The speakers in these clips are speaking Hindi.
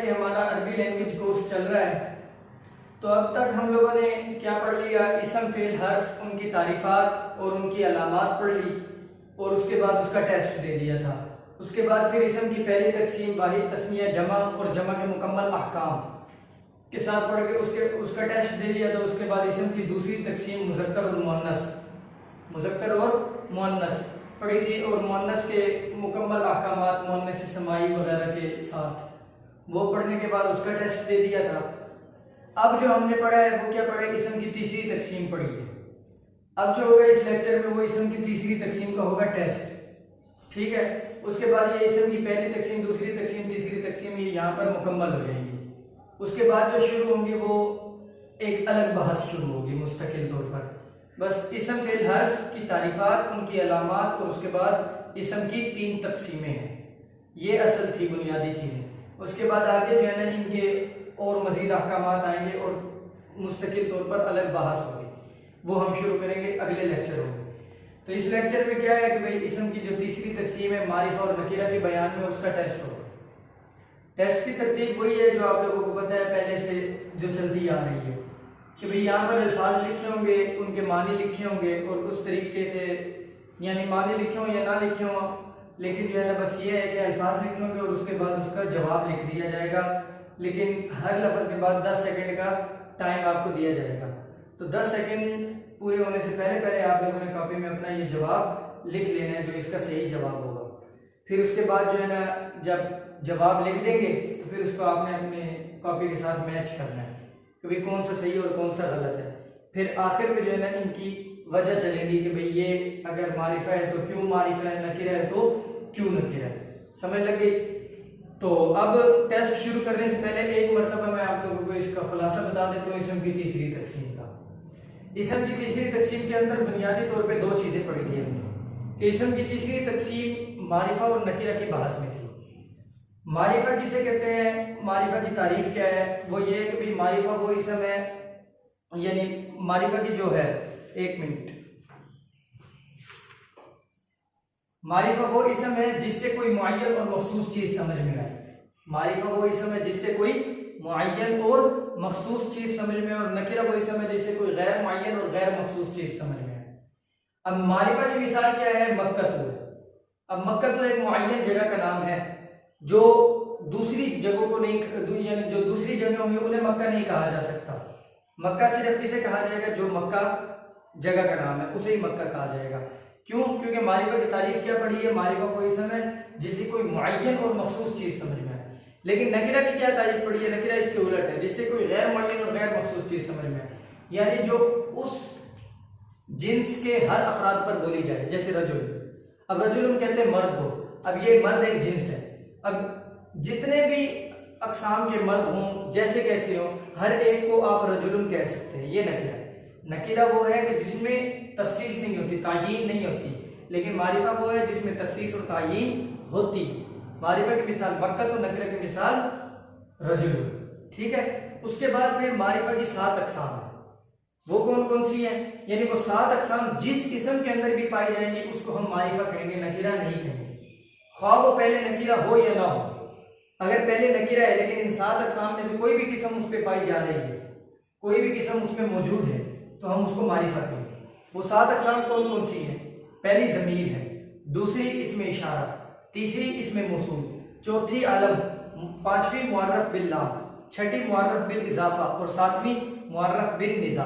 कि हमारा अरबी लैंग्वेज कोर्स चल रहा है। तो अब तक हम लोगों ने क्या पढ़ लिया, इसम फेल हर्फ, उनकी तारीफात और उनकी अलामात पढ़ ली और उसके बाद उसका टेस्ट दे दिया था। उसके बाद फिर इसम की पहली तकसीम वाहिद, तस्निया, जमा और जमा के मुकम्मल अहकाम के साथ पढ़ के उसका टेस्ट दे दिया था। उसके बाद इसम की दूसरी तकसीम मुज़क्कर और मुअन्नस पढ़ी थी और मुअन्नस के मुकम्मल अहकामात मुअन्नस समाई वगैरह के साथ वो पढ़ने के बाद उसका टेस्ट दे दिया था। अब जो हमने पढ़ा है वो क्या पढ़ा है, इसम की तीसरी तकसीम पढ़ी है। अब जो होगा इस लेक्चर में वो इसम की तीसरी तकसीम का होगा टेस्ट, ठीक है। उसके बाद ये इसम की पहली तकसीम, दूसरी तकसीम, तीसरी तकसीम ये यहाँ पर मुकम्मल हो जाएंगी। उसके बाद जो शुरू होंगे वो एक अलग बहस शुरू होगी मुस्तकिल तौर पर। बस इसम फेल हर्फ की तारीफात, उनकी अलामात और उसके बाद इसम की 3 तकसीमें हैं, ये असल थी बुनियादी चीज़ें। उसके बाद आगे जो है ना इनके और मज़ीद अहकामात आएंगे और मुस्तकिल तौर पर अलग बहस होगी, वो हम शुरू करेंगे अगले लेक्चरों में। तो इस लेक्चर में क्या है कि भाई इसम की जो तीसरी तकसीम है मारिफा और नकीरा के बयान में उसका टेस्ट होगा। टेस्ट की तरतीब वही है जो आप लोगों को पता है पहले से जो चलती आ रही है कि भाई यहाँ पर अल्फाज लिखे होंगे, उनके मानी लिखे होंगे और उस तरीके से, यानी मानी लिखे हों या ना लिखे हों, लेकिन जो है ना बस ये है कि अल्फाज लिखे होंगे और उसके बाद उसका जवाब लिख दिया जाएगा। लेकिन हर लफ्ज़ के बाद 10 सेकंड का टाइम आपको दिया जाएगा। तो 10 सेकंड पूरे होने से पहले आप लोगों ने कॉपी में अपना ये जवाब लिख लेना है जो इसका सही जवाब होगा। फिर उसके बाद जो है ना जब जवाब लिख देंगे तो फिर उसको आपने अपने कॉपी के साथ मैच करना है कि भाई कौन सा सही और कौन सा गलत है। फिर आखिर में जो है ना इनकी वजह चलेगी कि भाई ये अगर मारिफा है तो क्यों मारिफा है, नकीरा है तो क्यों नकीरा है। समझ लग गई? तो अब टेस्ट शुरू करने से पहले एक मरतबा मैं आप लोगों को इसका खुलासा बता देता हूँ इसम की तीसरी तकसीम का। इसम की तीसरी तकसीम के अंदर बुनियादी तौर पे 2 चीज़ें पढ़ी थी हमने कि इसम की तीसरी तकसीम मारिफा और नकीरा की बहस में थी। मारिफा किसे कहते हैं, मारिफा की तारीफ क्या है, वो ये है कि भाई मारिफा वो इसम है, यानी मारिफा की जो है, एक मिनट, मारिफा वो इसम है जिससे कोई मुअय्यन और मखसूस चीज समझ में आए। मारिफा वो इसम है जिससे कोई मुअय्यन और मखसूस चीज समझ में आए और नकीरा वो इसम है जिससे कोई गैर मुअय्यन और गैर मखसूस चीज समझ में आए। अब मारिफा की मिसाल क्या है, मक्कतु। अब मक्कतु एक मुअय्यन जगह का नाम है जो दूसरी जगहों को नहीं, यानी जो दूसरी जगह होंगी उन्हें मक्का नहीं कहा जा सकता। मक्का सिर्फ किसे कहा जाएगा, जो मक्का जगह का नाम है उसे ही मक्का कहा जाएगा। क्यों? क्योंकि मारिफा की तारीफ क्या पढ़ी है, मारिफा कोई इसम है जिससे कोई मुअय्यन और मखसूस चीज समझ में आए। लेकिन नकीरा की क्या तारीफ पढ़ी है, नकीरा इसके उलट है, जिससे कोई गैर मुअय्यन और गैर मखसूस चीज समझ में आए, यानी जो उस जिन्स के हर अफराद पर बोली जाए। जैसे रजुल, अब रजुल हम कहते हैं मर्द को, अब ये मर्द एक जिन्स है। अब जितने भी अकसाम के मर्द हों, जैसे कैसे हों, हर एक को आप रजुल कह सकते हैं। ये नकीरा। नकीरा वो है कि जिसमें तखसीस नहीं होती, तायीन नहीं होती, लेकिन मारिफा वो है जिसमें तखसीस और तायीन होती। मारिफा की मिसाल मक्का, तो नकीरा की मिसाल रजुल, ठीक है। उसके बाद फिर मारिफा की 7 अकसाम है। वो कौन कौन सी है, यानी वो 7 अकसाम जिस किस्म के अंदर भी पाई जाएंगी उसको हम मारिफा कहेंगे, नकीरा नहीं कहेंगे, ख्वाह वो पहले नकीरा हो या ना हो। अगर पहले नकीरा है लेकिन इन 7 अकसाम में से कोई भी किस्म उस पर पाई जा रही है, कोई भी किस्म उसमें मौजूद है, तो हम उसको मारिफा कहेंगे। वो 7 अकसाम कौन कौन सी है? पहली ज़मीर है, दूसरी इसमें इशारा, तीसरी इसमें मौसूल, चौथी आलम, 5वीं मुअर्रफ बिल लाम, 6ठी मुअर्रफ बिल इजाफा और 7वीं मुअर्रफ बिल निदा।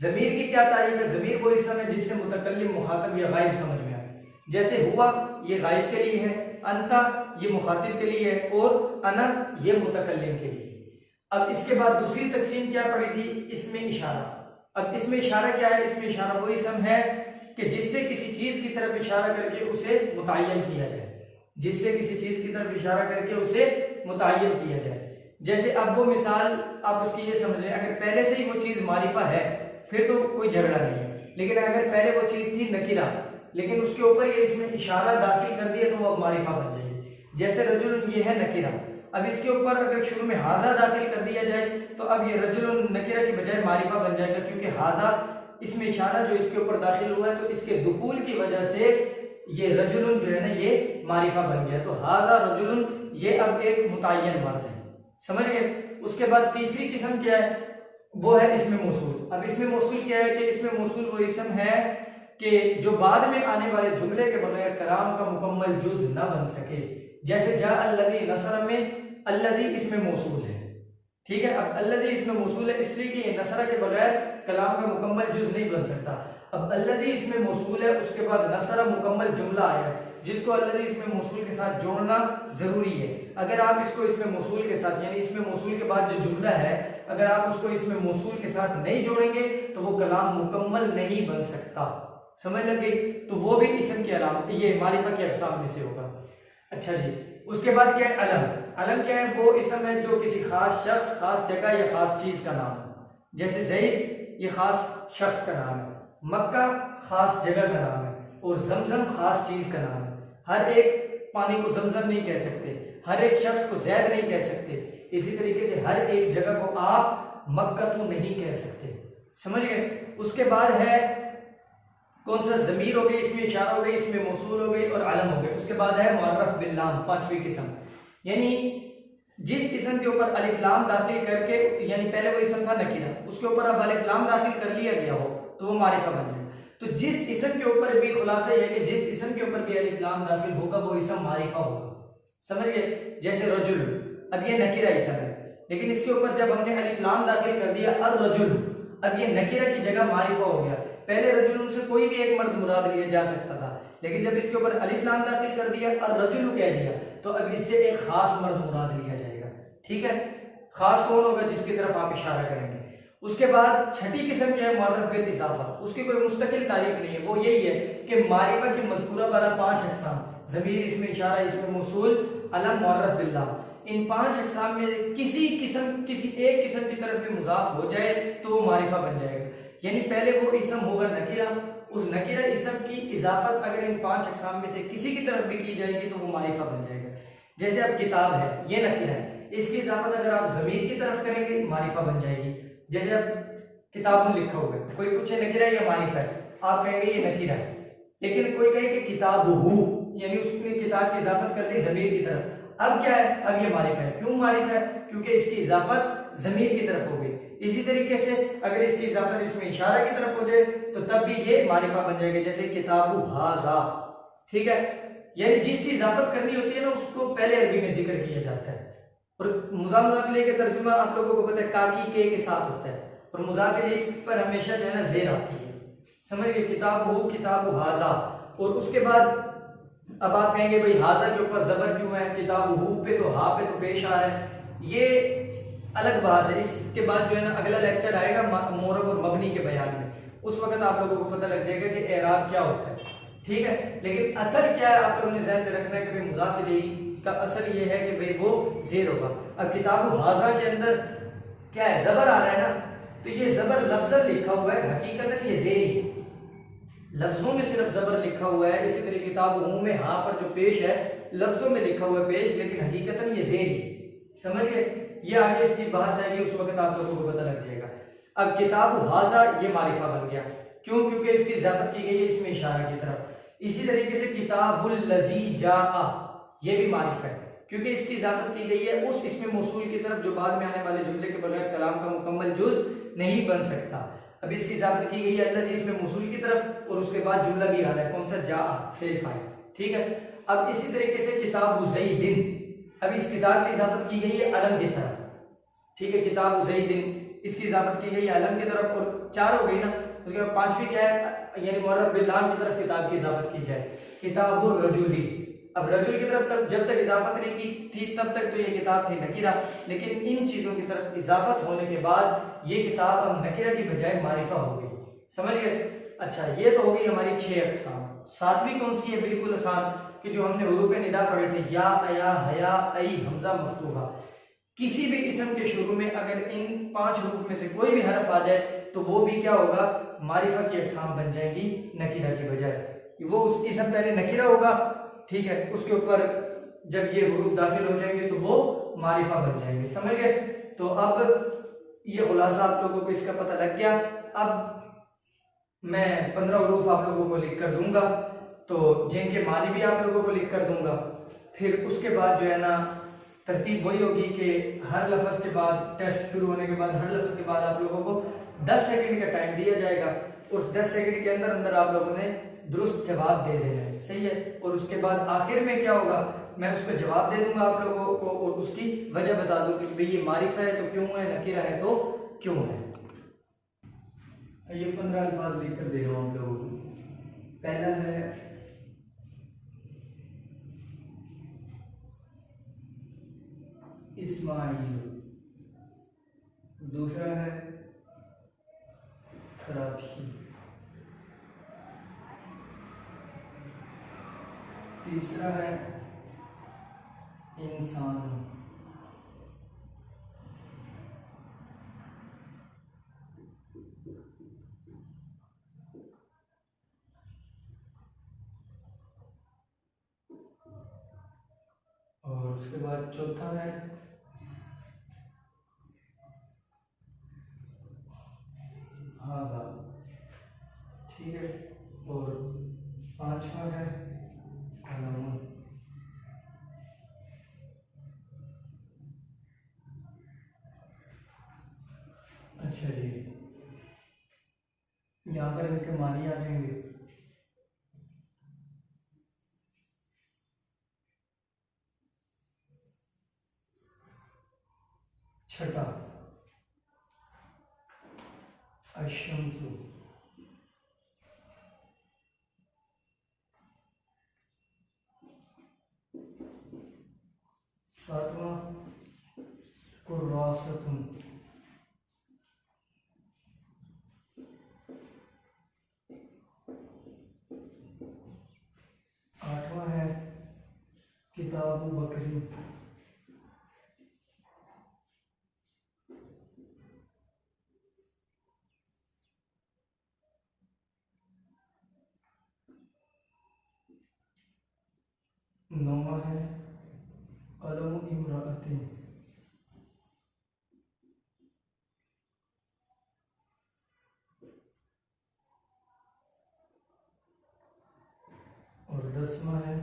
ज़मीर की क्या तारीफ है? ज़मीर वो इसम है जिससे मुतकल्लिम, मुखातब या गायब समझ में आए। जैसे हुआ ये गायब के लिए है, अंता ये मुखातिब के लिए है और अना ये मुतकल्लिम के लिए। अब इसके बाद दूसरी तकसीम क्या पड़ी थी, इसमें इशारा। अब इसमें इशारा क्या है? इसमें इशारा वो इसम है कि जिससे किसी चीज की तरफ इशारा करके उसे मुतय्यन किया जाए, जिससे किसी चीज की तरफ इशारा करके उसे मुतय्यन किया जाए। जैसे अब वो मिसाल आप उसकी ये समझ लें, अगर पहले से ही वो चीज मारिफा है फिर तो कोई झगड़ा नहीं है, लेकिन अगर पहले वो चीज थी नकीरा लेकिन उसके ऊपर ये इसमें इशारा दाखिल कर दिया तो वो अब मारिफा बन जाएगी। जैसे रजुल ये है नकीरा, अब इसके ऊपर अगर शुरू में हाजा दाखिल कर दिया जाए तो अब ये रजुल नकीरा की बजाय मारिफा बन जाएगा, क्योंकि हाजा इसमें इशारा जो इसके ऊपर दाखिल हुआ है तो इसके दुखूल की वजह से ये रजुल जो है ना ये मारिफा बन गया। तो हाजा रजुल ये अब एक मुतय्यन मर्द है, समझ गए। उसके बाद तीसरी किस्म क्या है, वो है इसमें मौसूल। अब इसमें मौसूल क्या है कि इसमें मौसूल वो इसम है कि जो बाद में आने वाले जुमले के बगैर कलाम का मुकम्मल जुज न बन सके। जैसे जा अल्लज़ी नसर में अल्लज़ी इसमें मौसूल है, ठीक है। अब अल्लज़ी इसमें मौसूल है इसलिए कि नसर के बगैर कलाम का मुकम्मल जुज नहीं बन सकता। अब अल्लज़ी इसमें मौसूल है, उसके बाद नसर मुकम्मल जुमला आया है जिसको अल्लज़ी इसमें मौसूल के साथ जोड़ना जरूरी है। अगर आप इसको इसमें मौसूल के साथ यानी इसमें मौसूल के बाद जो जुमला है अगर आप उसको इसमें मौसूल के साथ नहीं जोड़ेंगे तो वो कलाम मुकम्मल नहीं बन सकता। समझ लग गई। तो वो भी इसम की अलाम ये मारिफा की अक़साम में से होगा। अच्छा जी, उसके बाद क्या है अलम। अलम क्या है, वो इसम है जो किसी खास शख्स, खास जगह या खास चीज का नाम है। जैसे ज़ैद ये खास शख्स का नाम है, मक्का खास जगह का नाम है और जमजम खास चीज का नाम है। हर एक पानी को जमजम नहीं कह सकते, हर एक शख्स को ज़ैद नहीं कह सकते, इसी तरीके से हर एक जगह को आप मक्का तो नहीं कह सकते। समझ गए। उसके बाद है कौन सा, ज़मीर हो गई, इसमें इशारा हो गई, इसमें मौसूल हो गई और अलम हो गई। उसके बाद है मुअर्रफ बिल लाम, पांचवी किस्म, यानी जिस किस्म के ऊपर अलिफ लाम दाखिल करके यानी पहले वो इसम था नकीरा, उसके ऊपर अब अलिफ लाम दाखिल कर लिया गया हो तो वो मारिफा बन जाए। तो जिस इसम के ऊपर भी खुलासा है कि जिस इसम के ऊपर भी अलिफ लाम दाखिल होगा वो इसम मारिफा होगा। समझ गए। जैसे रजुल, अब ये नकीरा इसम है लेकिन इसके ऊपर जब हमने अलिफ लाम दाखिल कर दिया अर रजुल, अब ये नकीरा की जगह मारिफा हो गया। पहले रजुल से कोई भी एक मर्द मुराद लिया जा सकता था लेकिन जब इसके ऊपर अलिफ लाम दाखिल कर दिया और रजुल कह दिया तो अब इससे एक खास मर्द मुराद लिया जाएगा। ठीक है, खास कौन होगा जिसकी तरफ आप इशारा करेंगे। उसके बाद छठी किस्म क्या है, मुअर्रफ बिल इजाफा। उसकी कोई मुस्तकिल तारीफ नहीं है, वो यही है कि मारिफा की मज़कूरा वाला 5 अक़साम, ज़मीर, इसमें इशारा, इसमें मौसूल, अलम, मुअर्रफ बिल लाम, इन 5 अक़साम में किसी एक किस्म की तरफ भी मुजाफ हो जाए तो वो मारिफा बन जाएगा। यानी पहले वो इसम होगा नकीरा, उस नकीरा इसम की इजाफत अगर इन 5 अक़साम में से किसी की तरफ भी की जाएगी तो वो मारिफा बन जाएगा। जैसे अब किताब है, ये नकीरा है, इसकी इजाफत अगर आप ज़मीर की तरफ करेंगे मारिफा बन जाएगी। जैसे अब किताबुन लिखा हुआ है, कोई पूछे नकीरा या मारिफा है, आप कहेंगे ये नकीरा है। लेकिन कोई कहे कि किताबुहु, यानी उसने किताब की इजाफत कर दी ज़मीर की तरफ, अब क्या है, अब ये मारिफा है। क्यों मारिफा है? क्योंकि इसकी इजाफत ज़मीर की तरफ हो गई। इसी तरीके से अगर इसकी इजाफत इसमें इशारा की तरफ हो जाए तो तब भी ये मारिफा बन जाएगा। जैसे किताबु हाजा, ठीक है, यानी जिसकी इजाफत करनी होती है ना उसको पहले अरबी में जिक्र किया जाता है। और मुज़ाफ मुज़ाफ इलैहि का तर्जुमा आप लोगों को पता है काकी के साथ होता है और मुज़ाफ इलैहि पर हमेशा जो है ना ज़ेर आती है। समझ गए, किताबु, किताबु हाजा। और उसके बाद अब आप कहेंगे भाई हाजा के ऊपर जबर क्यों है, किताबु पे तो हा पे तो पेश आ रहा है, ये अलग बात है। इसके बाद जो है ना अगला लेक्चर आएगा मोरब और मबनी के बयान में, उस वक्त आप लोगों को पता लग जाएगा कि एराब क्या होता है। ठीक है, लेकिन असल क्या है आप लोगों ने ज़हन में रखना है कि भाई मुज़ाफ इलैहि का असल ये है कि भाई वो ज़ेर होगा। अब किताबु हाजा के अंदर क्या है, जबर आ रहा है ना, तो ये जबर लफ्ज़न लिखा हुआ है, हकीकतन ये ज़ेर ही लफ्जों में सिर्फ जबर लिखा हुआ है। इसी तरह किताबु में हाँ पर जो पेश है लफ्जों में लिखा हुआ है पेश, लेकिन हकीकतन ये ज़ेर ही। समझ गए, ये आगे इसकी बहस आएगी, उस वक्त आप लोगों को पता लग जाएगा। अब किताबु हाजा ये मारिफा बन गया, क्यों? क्योंकि इसकी इजाफत की गई है इसमें इशारा की तरफ। इसी तरीके से किताबुल लज़ी जाआ ये भी मारिफा है क्योंकि इसकी इजाफत की गई है उस इसमें मौसूल की तरफ जो बाद में आने वाले जुमले के बगैर कलाम का मुकम्मल जुज नहीं बन सकता। अब इसकी इजाफत की गई है अल्लज़ी इसमें मौसूल की तरफ और उसके बाद जुमला भी आ रहा है, कौन सा, जाआ, फेल फाइल। ठीक है, अब इसी तरीके से किताबु ज़ैदिन, अब इस किताब की इजाफत की गई है अलम की तरफ। ठीक है, किताबु ज़ैदिन इसकी इजाफत की गई है अलम की तरफ और 4 हो गई ना। उसके बाद 5वीं क्या है, यानी मुअर्रफ बिल लाम की तरफ किताब की इजाफत की जाए, किताबुर रजुली। अब रजुल की तरफ तक जब तक इजाफत नहीं की थी तब तक तो ये किताब थी नकीरा, लेकिन इन चीजों की तरफ इजाफत होने के बाद ये किताब अब नकीरा की बजाय मारिफा हो गई। समझ गए। अच्छा, ये तो हो गई हमारी 6 अक़साम। 7वीं कौन सी है, बिल्कुल आसान, कि जो हमने हुरूफ निदा पढ़े थे, या, अया, हया, आई, हमजा, मफ्तूहा। किसी भी इसम के शुरू में अगर इन 5 हुरूफ में से कोई भी हरफ आ जाए तो वो भी क्या होगा, मारिफा की अक़साम बन जाएगी नकीरा की बजाय। वो उस इसम पहले नकीरा होगा, ठीक है, उसके ऊपर जब ये हुरूफ दाखिल हो जाएंगे तो वो मारिफा बन जाएंगे। समझ गए। तो अब ये खुलासा आप लोगों को इसका पता लग गया। अब मैं 15 हुरूफ आप लोगों को लिख कर दूंगा, तो जिनके मानी भी आप लोगों को लिख कर दूंगा। फिर उसके बाद जो है ना तरतीब वही होगी कि हर लफ्ज़ के बाद, टेस्ट शुरू होने के बाद हर लफ्ज़ के बाद आप लोगों को 10 सेकंड का टाइम दिया जाएगा। उस 10 सेकंड के अंदर अंदर आप लोगों ने दुरुस्त जवाब दे देना है, सही है। और उसके बाद आखिर में क्या होगा, मैं उसका जवाब दे दूंगा आप लोगों को और उसकी वजह बता दूंगी कि भाई ये मारिफा है तो क्यों है, नकीरा है तो क्यों है। ये 15 अल्फाज लिख कर दे रहा हूँ आप लोगों को। पहला है इस्माइल, दूसरा है कराची, तीसरा है इंसान, और उसके बाद चौथा है हाजा, ठीक है। और पांचवा है कलम। अच्छा जी, यहाँ पर इनके मानी आ जाएंगे। छठा अशम्सु, सातवां कुर्रासतुन, आठवां है किताबु बकरी, नौवां है कलम इमरातिन, और 10वां है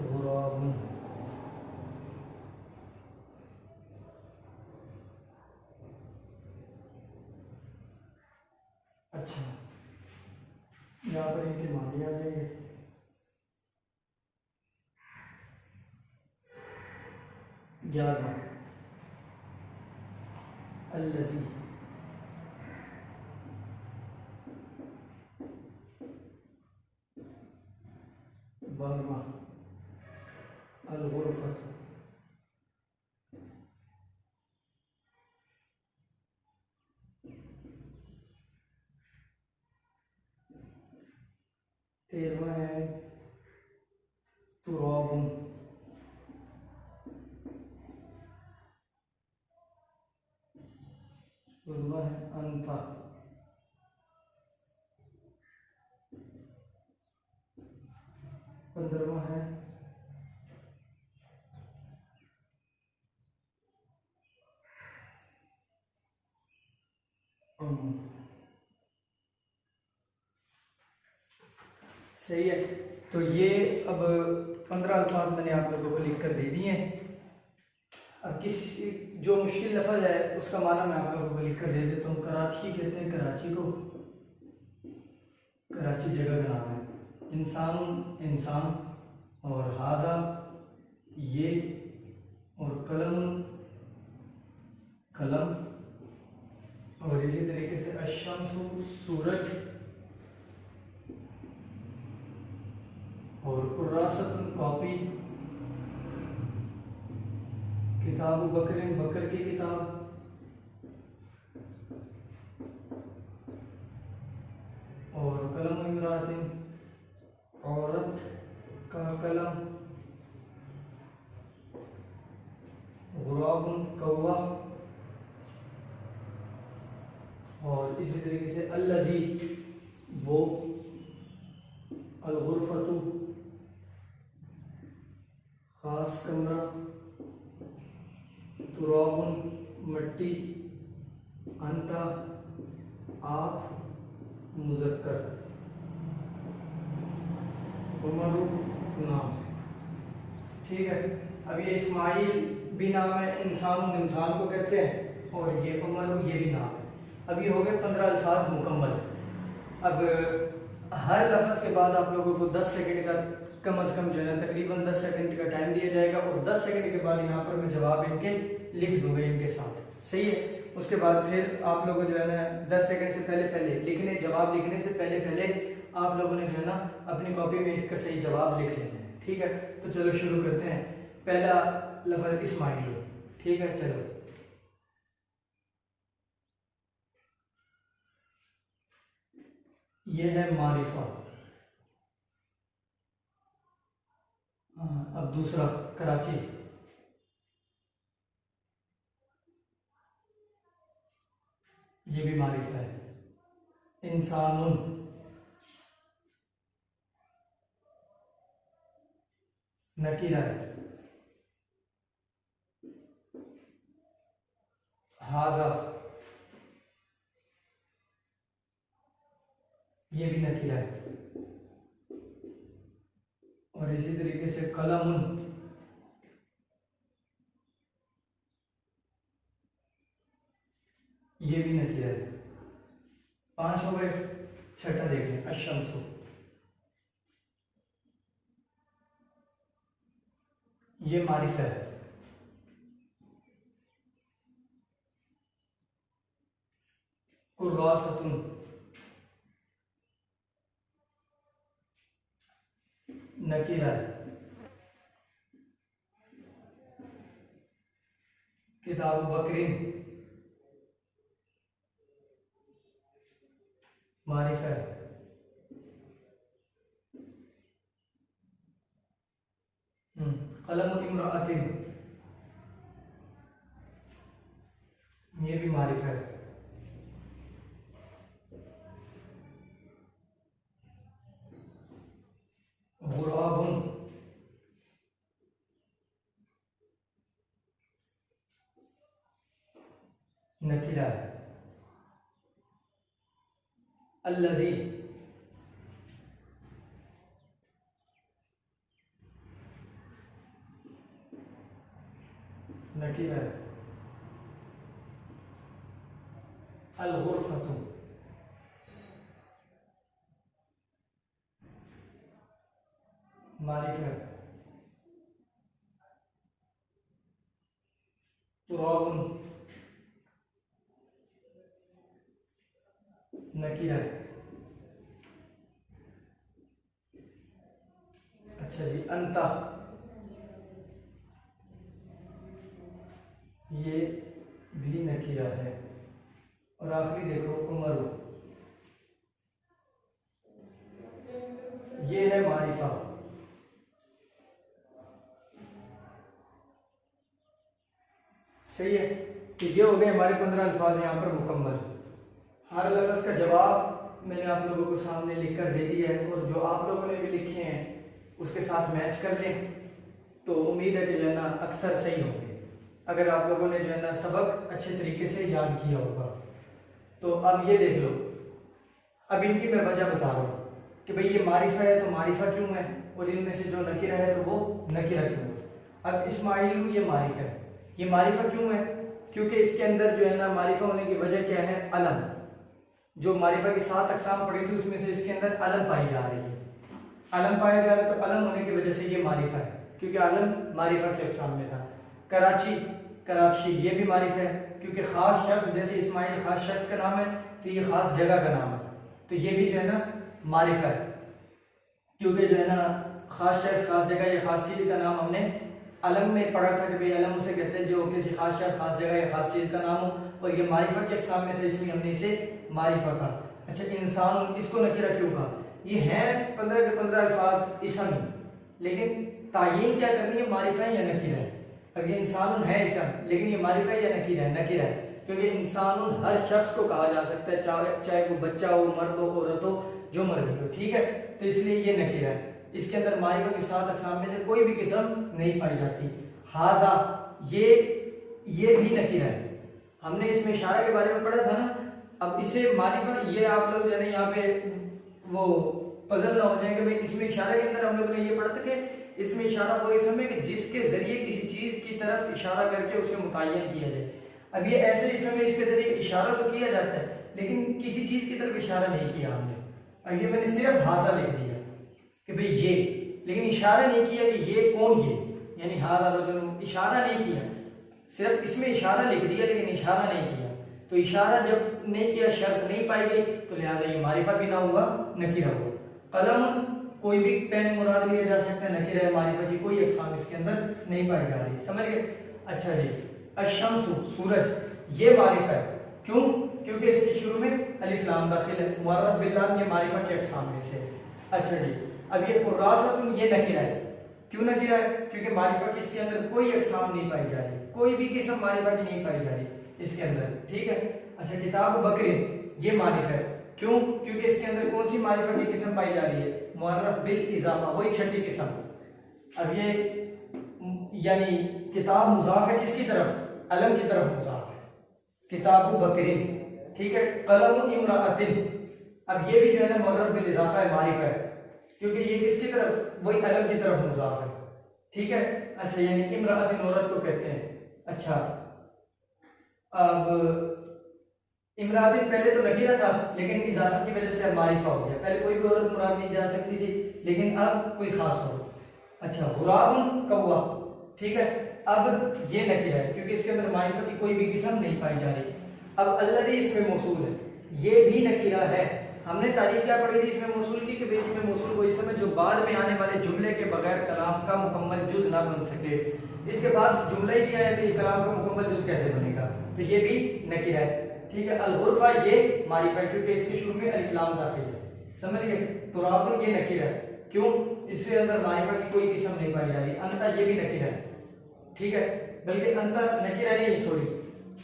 गुराबुन। अच्छा, यहाँ पर इनके मानी आ जाएंगे। 11वां अल्लज़ी, 12वां अल-गुरफ़त, 13वां है तुराबुन, 14वां है अंता, 15वां है सही है। तो ये अब 15 अल्फाज मैंने आप लोगों को लिख कर दे दिए हैं। अब किसी जो मुश्किल लफ्ज़ है उसका माना मैं आप लोगों को लिख कर दे देता हूँ। कराची कहते हैं कराची को, कराची जगह का नाम है। इंसान इंसान, और हाजा ये, और कलम कलम, और इसी तरीके से अशम्सु सूरज, और कुर्रासतुन कॉपी, किताबु बकरिन बकर की किताब, और कलम इमरातिन औरत का कलम, गुराबुन कौवा, और इसी तरीके से अल्लज़ी वो, अल-गुरफ़तु खास कमरा, तुराबुन मिट्टी, अंता आप मुज़क्कर, उमरु नाम है, ठीक है। अब ये इस्माइल भी नाम है, इंसान को कहते हैं, और ये उमर ये भी नाम है। अब ये हो गए 15 अल्फाज मुकम्मल। अब हर लफ्ज़ के बाद आप लोगों को 10 सेकंड का कम से कम जो है ना तकरीबन 10 सेकंड का टाइम दिया जाएगा, और 10 सेकंड के बाद यहाँ पर मैं जवाब इनके लिख दूंगा इनके साथ, सही है। उसके बाद फिर आप लोगों जो है ना 10 सेकंड से पहले जवाब लिखने से पहले आप लोगों ने जो है ना अपनी कॉपी में इसका सही जवाब लिख लेना है, ठीक है। तो चलो शुरू करते हैं। पहला लफ्ज़ इस्माइल, ठीक है। चलो ये है मारिफा। अब दूसरा कराची, ये भी मारिफा है। इंसानुन, नकीरा है। हाजा, ये भी नकीरा है। और इसी तरीके से कलमुन, ये भी नकीरा है। 5 हो गए। छठा देखें, अशम्सु, ये मारिफा है। कुर्रासतुन, नकीरा है। किताब बकरीन, मारिफा है। कलम इम्राअतिन, ये भी मारिफा है। गुराबुन, नकीरा है। अल्लज़ी, नकीरा है। अल-गुरफ़तु, मारिफा है। तुराबुन, नकीरा है। अच्छा जी, अंता, ये भी नकीरा है। और आखिरी देखो उमर, ये है मारिफा। सही है। तो ये हो गए हमारे 15 अल्फाज यहाँ पर मुकम्मल। हर लफ्ज़ का जवाब मैंने आप लोगों को सामने लिख कर दे दिया है, और जो आप लोगों ने भी लिखे हैं उसके साथ मैच कर लें, तो उम्मीद है कि जो है ना अक्सर सही होंगे, अगर आप लोगों ने जो है ना सबक अच्छे तरीके से याद किया होगा। तो अब ये देख लो, अब इनकी मैं वजह बता रहा हूँ कि भाई ये मारिफा है तो मारिफा क्यों है, और इनमें से जो नकीरा है तो वो नकीरा क्यों है। अब इस्माइल ये मारिफा है, ये मारिफा क्यों है, क्योंकि इसके अंदर जो है ना मारिफा होने की वजह क्या है, अलम। जो मारिफा की 7 अक़साम पड़ी थी उसमें से इसके अंदर अलम पाई जा रही है, अलम पाया जा रहा है, तो अलम होने की वजह से ये मारिफा है, क्योंकि अलम मारिफा के अक़साम में था। कराची, कराची ये भी मारिफा है, क्योंकि ख़ास शख्स, जैसे इस्माइल ख़ास शख्स का नाम है तो ये ख़ास जगह का नाम है, तो ये भी जो है ना मारिफा है, क्योंकि जो है ना ख़ास शख्स ख़ास जगह या ख़ास चीज़ का नाम हमने अलम में पढ़ा था कि भाई अलम उसे कहते हैं जो किसी खास शख्स ख़ास जगह या ख़ास चीज़ का नाम हो, और ये मारिफा के अक़साम में था इसलिए हमने इसे मारिफा कहा। अच्छा, इंसान, इसको नकीरा क्यों कहा, ये हैं 15 के 15 अल्फाज इसम, लेकिन तायीन क्या करनी है, मारिफा है या नकीरा है। अब ये इंसान है इसम, लेकिन ये मारिफा है या नकीरा है, नकीरा है, क्योंकि इंसान हर शख्स को कहा जा सकता है, चाहे वो बच्चा हो, मर्द हो, औरत हो, जो मर्जी हो, ठीक है। तो इसलिए ये नकीरा है, इसके अंदर मारिफा की 7 अक़साम में से कोई भी किस्म नहीं पाई जाती। हाजा, ये भी नकीरा है, हमने इसमें इशारा के बारे में पढ़ा था ना। अब इसे मारिफा, ये आप लोग जो है यहाँ पे वो पजल ना हो जाए कि भाई इसमें इशारे के अंदर हम लोगों ने ये पढ़ा था कि इसमें इशारा वो इसम है कि जिसके जरिए किसी चीज की तरफ इशारा करके उसे मुतय्यन किया जाए। अब ये ऐसे इसम है इसके जरिए इशारा तो किया जाता है लेकिन किसी चीज की तरफ इशारा नहीं किया हमने। अब ये मैंने सिर्फ हाजा लिख दिया कि भाई ये, लेकिन इशारा नहीं किया कि ये कौन, ये यानी हाजा रजुल, इशारा नहीं किया, सिर्फ इसमें इशारा लिख दिया लेकिन इशारा नहीं किया। तो इशारा जब नहीं किया शर्त नहीं पाई गई तो लिहाजा ये मारिफा भी ना हुआ नकीरा हुआ। कलम, कोई भी पेन मुराद लिया जा सकता है, नकीरा मारिफा की कोई अक़साम इसके अंदर नहीं पाई जा रही, समझ गए। अच्छा जी, अशम्सु, सूरज, ये मारिफा है, क्यों? क्योंकि इसके शुरू में अलिफ लाम दाखिल है, मुअर्रफ बिल लाम, ये मारिफा के अक़साम में से। अच्छा जी, अब ये कुर्रासतुन, ये नकीरा है, क्यों नकीरा है? क्योंकि मारिफा की इसके अंदर कोई अक़साम नहीं पाई जा रही, कोई भी किस्म मारिफा की नहीं पाई जा रही इसके अंदर, ठीक है। अच्छा, किताब बकरीन, ये मारिफा है, क्यों? क्योंकि इसके अंदर कौन सी मारिफा की किस्म पाई जा रही है? मुअर्रफ बिल इजाफा, वही छठी किस्म। अब ये यानी किताब मुजाफ है किसकी तरफ? अलम की तरफ मुजाफ है, किताब बकरीन, ठीक है। कलम इमरातिन, अब ये भी जो है ना मुअर्रफ बिल इजाफा है, मारिफा है, क्योंकि ये किसकी तरफ? वही अलम की तरफ मुजाफ है, ठीक है। अच्छा, यानी इमरातिन औरत को कहते हैं। अच्छा, अब इमरातिन पहले तो नकीरा था लेकिन इजाफा की वजह से अब मारिफा हो गया। पहले कोई भी औरत मुराद नहीं जा सकती थी लेकिन अब कोई खास हो। अच्छा, गुराबुन, कौवा, ठीक है। अब ये नकीरा है क्योंकि इसके अंदर मारिफा की कोई भी किस्म नहीं पाई जा रही। अब अल्लज़ी इसमें मौसूल है, ये भी नकीरा है। हमने तारीफ क्या पढ़ी थी इसमें मौसूल की कि इसमें मौसूल वो इसम है जो बाद में आने वाले जुमले के बगैर कलाम का मुकम्मल जुज ना बन सके। इसके बाद जुमला ही नहीं आया तो ये कलाम का मुकम्मल जुज कैसे बनेगा? तो ये भी नकीरा है, ठीक है। अल-गुरफा, ये मारिफा है क्योंकि इसके शुरू में अलिफ लाम दाखिल है, समझ गए। तुराबुन, ये नकीरा है, क्यों? इसके अंदर मारिफा की कोई किस्म नहीं पाई जा रही। अंता, ये भी नकीरा है, ठीक है, बल्कि अंता नकीरा नहीं, सॉरी,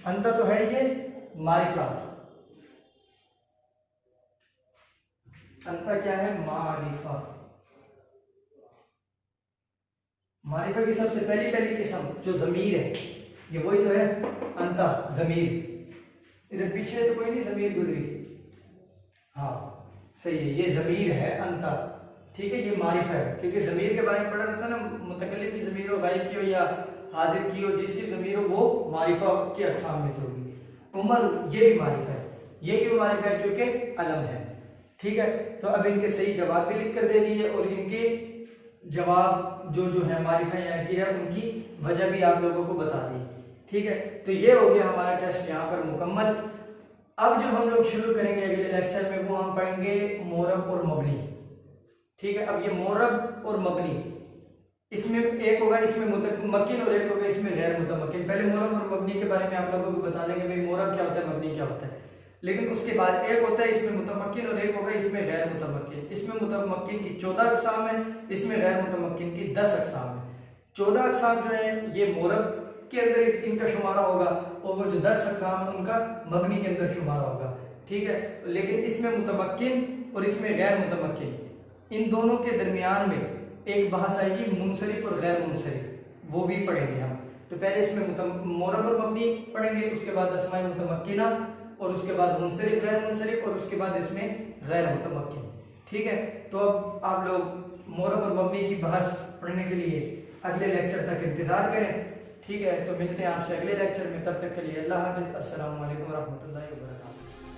अंता तो है ये मारिफा, अंता क्या है? मारिफा। मारिफा की सबसे पहली किस्म जो जमीर है, ये वही तो है अंता, जमीर। इधर पीछे तो कोई नहीं जमीर गुजरी, हाँ सही है, ये जमीर है अंता, ठीक है। ये मारिफा है क्योंकि जमीर के बारे में पढ़ा रहता है ना, मुतकल्लिम की जमीर हो, गायब की हो या हाजिर की हो, जिसकी जमीर हो वो मारिफा के अक़साम में से होगी। उमर, ये भी मारिफा है, ये क्यों मारिफा है? क्योंकि अलम है, ठीक है। तो अब इनके सही जवाब भी लिख कर दे दिए और इनके जवाब जो है मारिफा या नकीरा, उनकी वजह भी आप लोगों को बता दी, ठीक है। तो ये हो गया हमारा टेस्ट यहाँ पर मुकम्मल। अब जो हम लोग शुरू करेंगे अगले लेक्चर में वो हम पढ़ेंगे मोरब और मबनी, ठीक है। अब ये मोरब और मबनी, इसमें एक होगा इसमें मुतमक्किन और एक होगा इसमें गैर मुतमक्किन। पहले मोरब और मबनी के बारे में आप लोगों को बता देंगे भाई मोरब क्या होता है, मबनी क्या होता है, लेकिन उसके बाद एक होता है इसमें मुतमक्किन और एक होगा इसमें गैर मुतमक्किन। इसमें मुतमक्किन की 14 अक़साम है, इसमें गैर मुतमक्किन की 10 अक़साम है। 14 अक़साम जो है ये मोरब के अंदर इनका शुमारा होगा और वो जो 10 अक़साम है उनका मबनी के अंदर शुमारा होगा, ठीक है। लेकिन इसमें मुतमक्किन और इसमें गैर मुतमक्किन, इन दोनों के दरमियान में एक बहस आएगी मुनसरिफ और गैर मुनसरिफ, वो भी पढ़ेंगे हम। तो पहले इसमें मोरब और मबनी पढ़ेंगे, उसके बाद अस्माए मुतमक्किना और उसके बाद मुनसरिफ गैर मुनसरिफ और उसके बाद इसमें गैर मुतमक्किन, ठीक है। तो अब आप लोग मोरब और मबनी की बहस पढ़ने के लिए अगले लेक्चर तक इंतजार करें, ठीक है। तो मिलते हैं आपसे अगले लेक्चर में, तब तक के लिए अल्लाह हाफ़िज़, अस्सलामु अलैकुम व रहमतुल्लाहि व बरकातुहू।